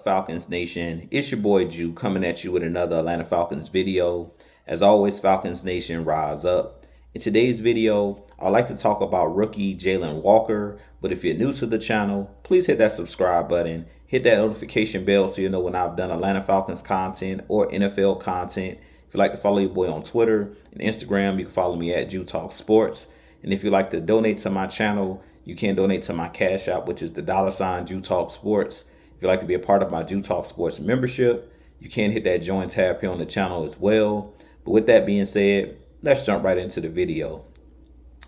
Falcons Nation? It's your boy Jew coming at you with another Atlanta Falcons video. As always, Falcons Nation, rise up. In today's video, I'd like to talk about rookie Jaylen Walker. But if you're new to the channel, please hit that subscribe button, hit that notification bell so you know when I've done Atlanta Falcons content or NFL content. If you'd like to follow your boy on Twitter and Instagram, you can follow me at Jew Talk Sports. And if you'd like to donate to my channel, you can donate to my Cash App, which is the $ Jew Talk Sports. If you'd like to be a part of my Jew Talk Sports membership, you can hit that join tab here on the channel as well. But with that being said, let's jump right into the video.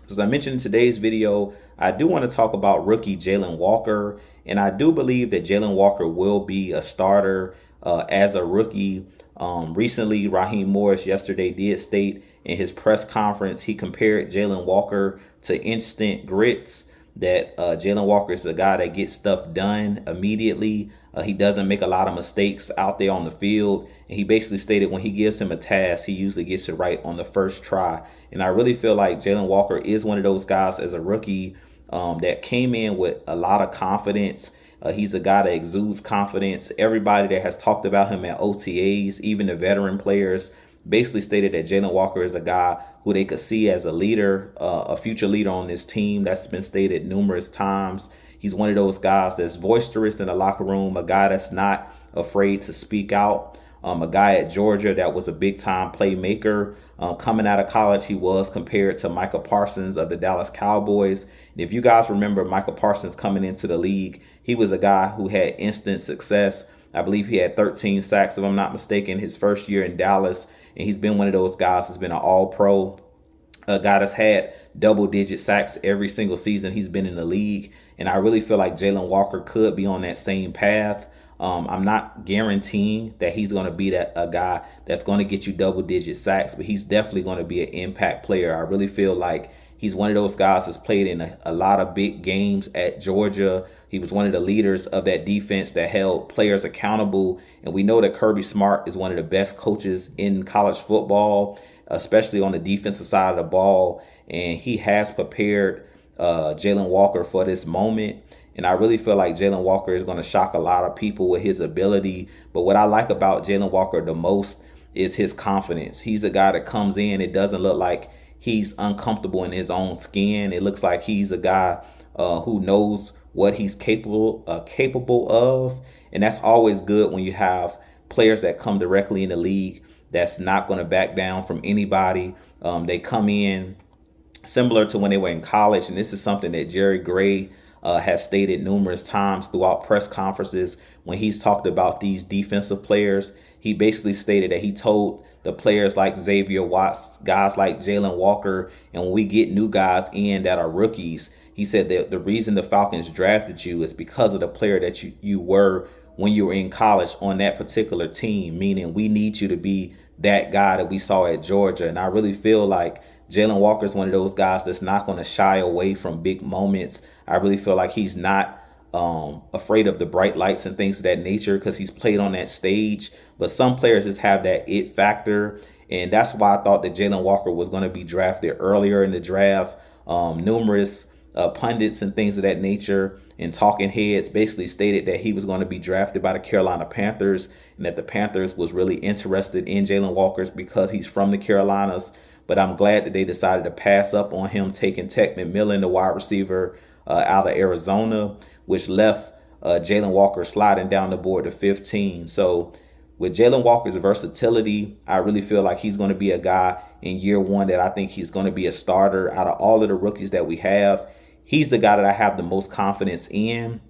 So as I mentioned in today's video, I do want to talk about rookie Jaylen Walker. And I do believe that Jaylen Walker will be a starter as a rookie. Recently, Raheem Morris yesterday did state in his press conference, he compared Jaylen Walker to instant grits, that Jaylen Walker is a guy that gets stuff done immediately. He doesn't make a lot of mistakes out there on the field. And he basically stated when he gives him a task, he usually gets it right on the first try. And I really feel like Jaylen Walker is one of those guys as a rookie that came in with a lot of confidence. He's a guy that exudes confidence. Everybody that has talked about him at OTAs, even the veteran players, basically stated that Jaylen Walker is a guy who they could see as a leader, a future leader on this team. That's been stated numerous times. He's one of those guys that's boisterous in the locker room, a guy that's not afraid to speak out. A guy at Georgia that was a big-time playmaker. Coming out of college, he was compared to Micah Parsons of the Dallas Cowboys. And if you guys remember Micah Parsons coming into the league, he was a guy who had instant success. I believe he had 13 sacks, if I'm not mistaken, his first year in Dallas. And he's been one of those guys who's been an all-pro, a guy that's had double-digit sacks every single season he's been in the league. And I really feel like Jaylen Walker could be on that same path. I'm not guaranteeing that he's going to be a guy that's going to get you double-digit sacks, but he's definitely going to be an impact player. I really feel like he's one of those guys that's played in a lot of big games at Georgia. He was one of the leaders of that defense that held players accountable. And we know that Kirby Smart is one of the best coaches in college football, especially on the defensive side of the ball. And he has prepared Jaylen Walker for this moment. And I really feel like Jaylen Walker is going to shock a lot of people with his ability. But what I like about Jaylen Walker the most is his confidence. He's a guy that comes in. It doesn't look like he's uncomfortable in his own skin. It looks like he's a guy who knows what he's capable of. And that's always good when you have players that come directly in the league that's not going to back down from anybody. They come in similar to when they were in college. And this is something that Jerry Gray has stated numerous times throughout press conferences when he's talked about these defensive players. He basically stated that he told the players like Xavier Watts, guys like Jaylen Walker, and when we get new guys in that are rookies, he said that the reason the Falcons drafted you is because of the player that you were when you were in college on that particular team, meaning we need you to be that guy that we saw at Georgia. And I really feel like Jaylen Walker is one of those guys that's not going to shy away from big moments. I really feel like he's not afraid of the bright lights and things of that nature because he's played on that stage. But some players just have that it factor. And that's why I thought that Jaylen Walker was going to be drafted earlier in the draft. Numerous pundits and things of that nature and talking heads basically stated that he was going to be drafted by the Carolina Panthers and that the Panthers was really interested in Jaylen Walker because he's from the Carolinas. But I'm glad that they decided to pass up on him taking Tech McMillan, the wide receiver out of Arizona, which left Jaylen Walker sliding down the board to 15. So with Jaylen Walker's versatility, I really feel like he's going to be a guy in year one that I think he's going to be a starter. Out of all of the rookies that we have, he's the guy that I have the most confidence in.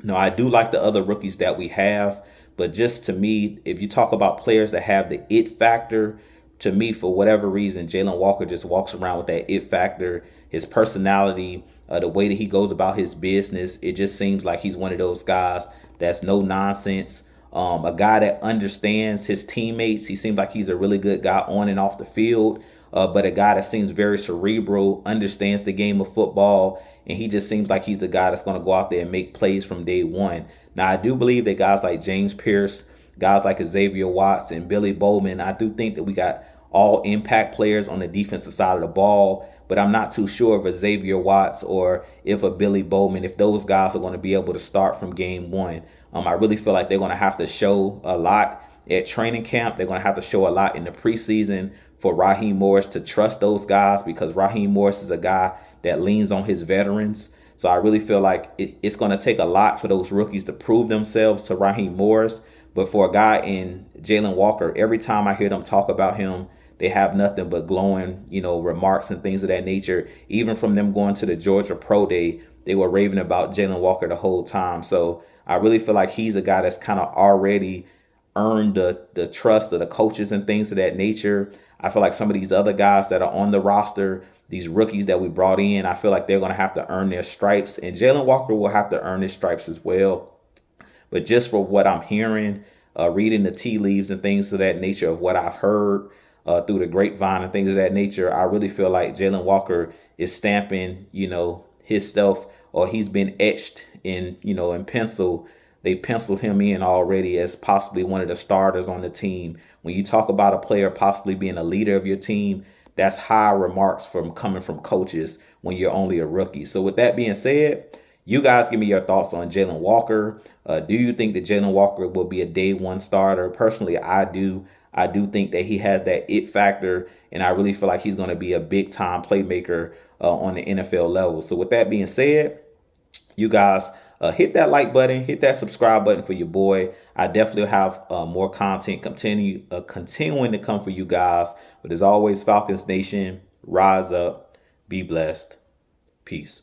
No, I do like the other rookies that we have, but just to me, if you talk about players that have the it factor, to me, for whatever reason, Jaylen Walker just walks around with that it factor. His personality, the way that he goes about his business, it just seems like he's one of those guys that's no nonsense. A guy that understands his teammates. He seems like he's a really good guy on and off the field, but a guy that seems very cerebral, understands the game of football, and he just seems like he's a guy that's going to go out there and make plays from day one. Now, I do believe that guys like James Pierce, guys like Xavier Watts and Billy Bowman, I do think that we got all impact players on the defensive side of the ball, but I'm not too sure if a Xavier Watts or if a Billy Bowman, if those guys are going to be able to start from game one. I really feel like they're going to have to show a lot at training camp. They're going to have to show a lot in the preseason for Raheem Morris to trust those guys, because Raheem Morris is a guy that leans on his veterans. So I really feel like it's going to take a lot for those rookies to prove themselves to Raheem Morris. But for a guy in Jaylen Walker, every time I hear them talk about him, they have nothing but glowing, remarks and things of that nature. Even from them going to the Georgia Pro Day, they were raving about Jaylen Walker the whole time. So I really feel like he's a guy that's kind of already earned the trust of the coaches and things of that nature. I feel like some of these other guys that are on the roster, these rookies that we brought in, I feel like they're going to have to earn their stripes. And Jaylen Walker will have to earn his stripes as well. But just for what I'm hearing, reading the tea leaves and things of that nature of what I've heard through the grapevine and things of that nature, I really feel like Jaylen Walker is stamping, his stuff, or he's been etched in pencil. They penciled him in already as possibly one of the starters on the team. When you talk about a player possibly being a leader of your team, that's high remarks from coming from coaches when you're only a rookie. So with that being said, you guys give me your thoughts on Jaylen Walker. Do you think that Jaylen Walker will be a day one starter? Personally, I do. I do think that he has that it factor, and I really feel like he's going to be a big time playmaker on the NFL level. So with that being said, you guys hit that like button, hit that subscribe button for your boy. I definitely have more content continuing to come for you guys. But as always, Falcons Nation, rise up, be blessed, peace.